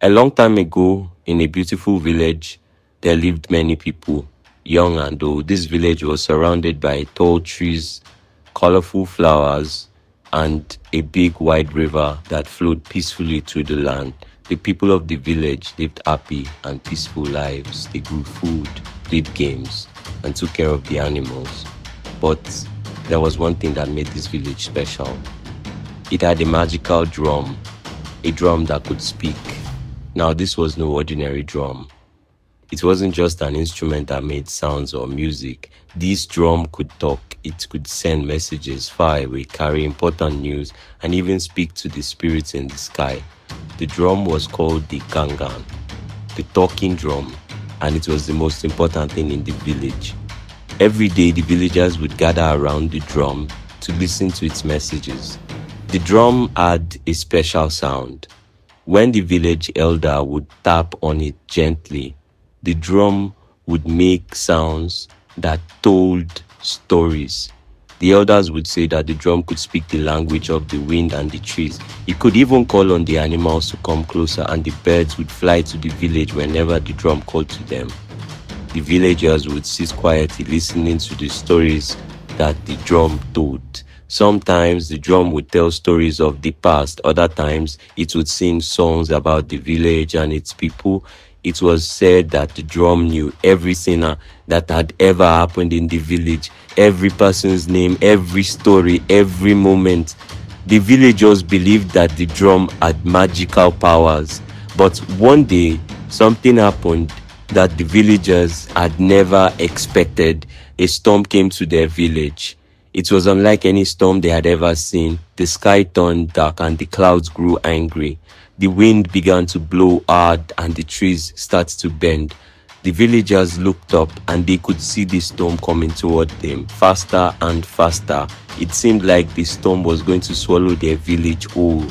A long time ago, in a beautiful village, there lived many people, young and old. This village was surrounded by tall trees, colorful flowers, and a big wide river that flowed peacefully through the land. The people of the village lived happy and peaceful lives. They grew food, played games, and took care of the animals. But there was one thing that made this village special. It had a magical drum, a drum that could speak. Now, this was no ordinary drum. It wasn't just an instrument that made sounds or music. This drum could talk. It could send messages far away, carry important news, and even speak to the spirits in the sky. The drum was called the gangan, the talking drum, and it was the most important thing in the village. Every day, the villagers would gather around the drum to listen to its messages. The drum had a special sound. When the village elder would tap on it gently, the drum would make sounds that told stories. The elders would say that the drum could speak the language of the wind and the trees. It could even call on the animals to come closer, and the birds would fly to the village whenever the drum called to them. The villagers would sit quietly listening to the stories that the drum told. Sometimes the drum would tell stories of the past. Other times it would sing songs about the village and its people. It was said that the drum knew everything that had ever happened in the village, every person's name, every story, every moment. The villagers believed that the drum had magical powers. But one day, something happened that the villagers had never expected. A storm came to their village. It was unlike any storm they had ever seen. The sky turned dark and the clouds grew angry. The wind began to blow hard and the trees started to bend. The villagers looked up and they could see the storm coming toward them, faster and faster. It seemed like the storm was going to swallow their village whole.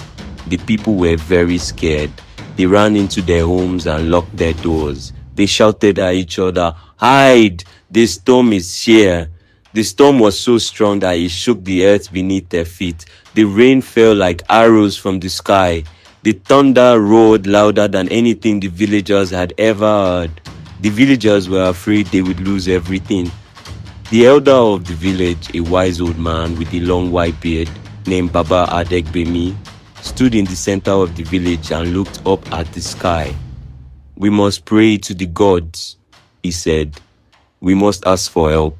The people were very scared. They ran into their homes and locked their doors. They shouted at each other, "Hide! The storm is here!" The storm was so strong that it shook the earth beneath their feet. The rain fell like arrows from the sky. The thunder roared louder than anything the villagers had ever heard. The villagers were afraid they would lose everything. The elder of the village, a wise old man with a long white beard named Baba Adegbemi, stood in the center of the village and looked up at the sky. "We must pray to the gods," he said. "We must ask for help."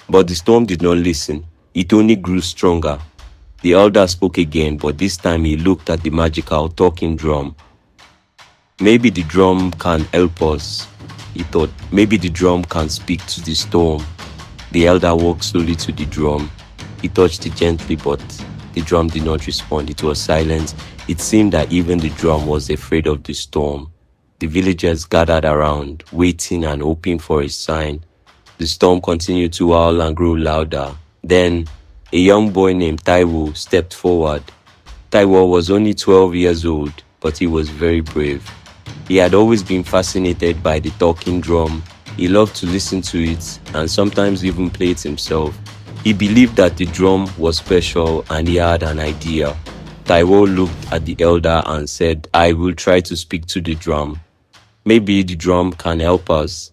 But the storm did not listen. It only grew stronger. The elder spoke again, but this time he looked at the magical talking drum. "Maybe the drum can help us," he thought. "Maybe the drum can speak to the storm." The elder walked slowly to the drum. He touched it gently, but the drum did not respond. It was silent. It seemed that even the drum was afraid of the storm. The villagers gathered around, waiting and hoping for a sign. The storm continued to howl and grow louder. Then, a young boy named Taiwo stepped forward. Taiwo was only 12 years old, but he was very brave. He had always been fascinated by the talking drum. He loved to listen to it and sometimes even play it himself. He believed that the drum was special and he had an idea. Taiwo looked at the elder and said, "I will try to speak to the drum. Maybe the drum can help us."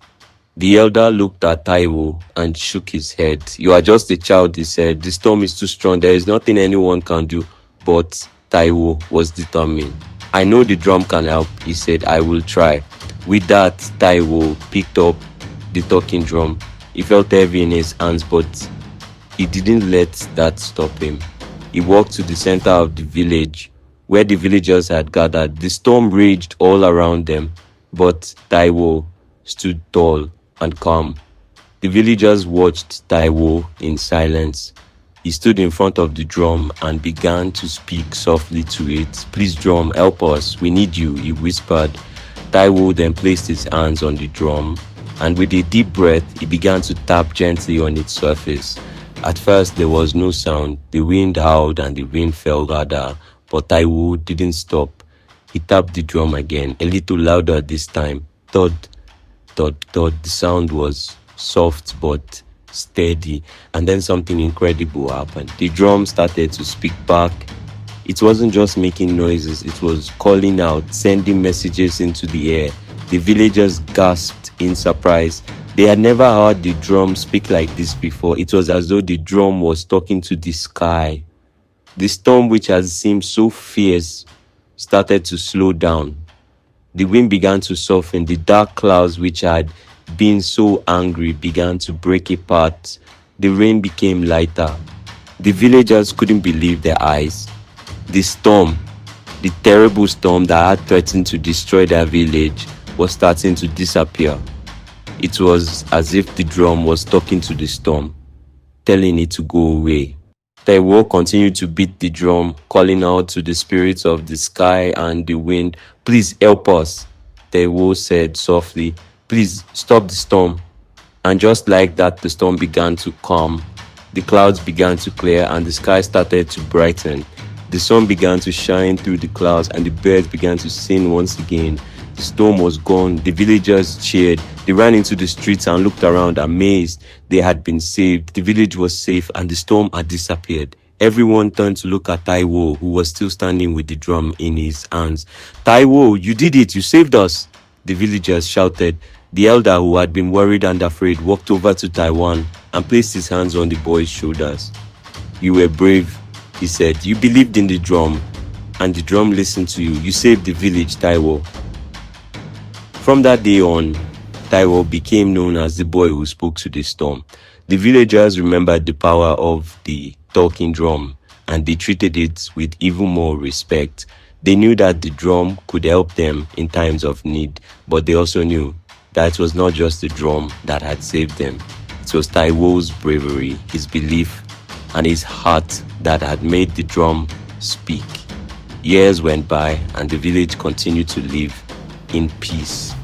The elder looked at Taiwo and shook his head. "You are just a child," he said. "The storm is too strong. There is nothing anyone can do." But Taiwo was determined. "I know the drum can help," he said. "I will try." With that, Taiwo picked up the talking drum. He felt heavy in his hands, but he didn't let that stop him. He walked to the center of the village, where the villagers had gathered. The storm raged all around them, but Taiwo stood tall and calm. The villagers watched Taiwo in silence. He stood in front of the drum and began to speak softly to it. "Please, drum, help us. We need you," he whispered. Taiwo then placed his hands on the drum, and with a deep breath, he began to tap gently on its surface. At first, there was no sound. The wind howled and the rain fell harder, but Taiwo didn't stop. He tapped the drum again, a little louder this time. Thud, thud, thud. The sound was soft but steady, and then something incredible happened. The drum started to speak back. It wasn't just making noises, it was calling out, sending messages into the air. The villagers gasped in surprise. They had never heard the drum speak like this before. It was as though the drum was talking to the sky. The storm, which had seemed so fierce, started to slow down. The wind began to soften. The dark clouds, which had been so angry, began to break apart. The rain became lighter. The villagers couldn't believe their eyes. The storm, the terrible storm that had threatened to destroy their village, was starting to disappear. It was as if the drum was talking to the storm, telling it to go away. Taiwo continued to beat the drum, calling out to the spirits of the sky and the wind, "Please help us." Taiwo said softly, "Please stop the storm." And just like that, the storm began to calm. The clouds began to clear and the sky started to brighten. The sun began to shine through the clouds and the birds began to sing once again. The storm was gone. The villagers cheered. They ran into the streets and looked around, amazed. They had been saved. The village was safe and the storm had disappeared. Everyone turned to look at Taiwo, who was still standing with the drum in his hands. "Taiwo, you did it. You saved us," the villagers shouted. The elder, who had been worried and afraid, walked over to Taiwan and placed his hands on the boy's shoulders. "You were brave," he said. "You believed in the drum, and the drum listened to you. You saved the village, Taiwo." From that day on, Taiwo became known as the boy who spoke to the storm. The villagers remembered the power of the talking drum, and they treated it with even more respect. They knew that the drum could help them in times of need, but they also knew that it was not just the drum that had saved them. It was Taiwo's bravery, his belief, and his heart that had made the drum speak. Years went by, and the village continued to live in peace.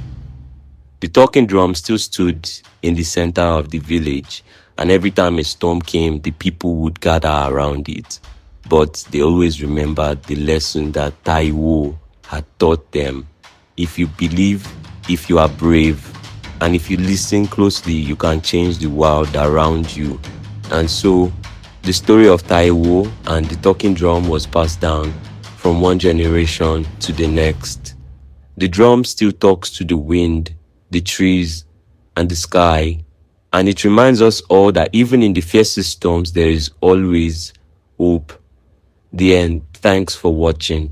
The talking drum still stood in the center of the village, and every time a storm came, the people would gather around it. But they always remembered the lesson that Taiwo had taught them. If you believe, if you are brave, and if you listen closely, you can change the world around you. And so, the story of Taiwo and the talking drum was passed down from one generation to the next. The drum still talks to the wind, the trees, and the sky, and it reminds us all that even in the fiercest storms, there is always hope. The end. Thanks for watching.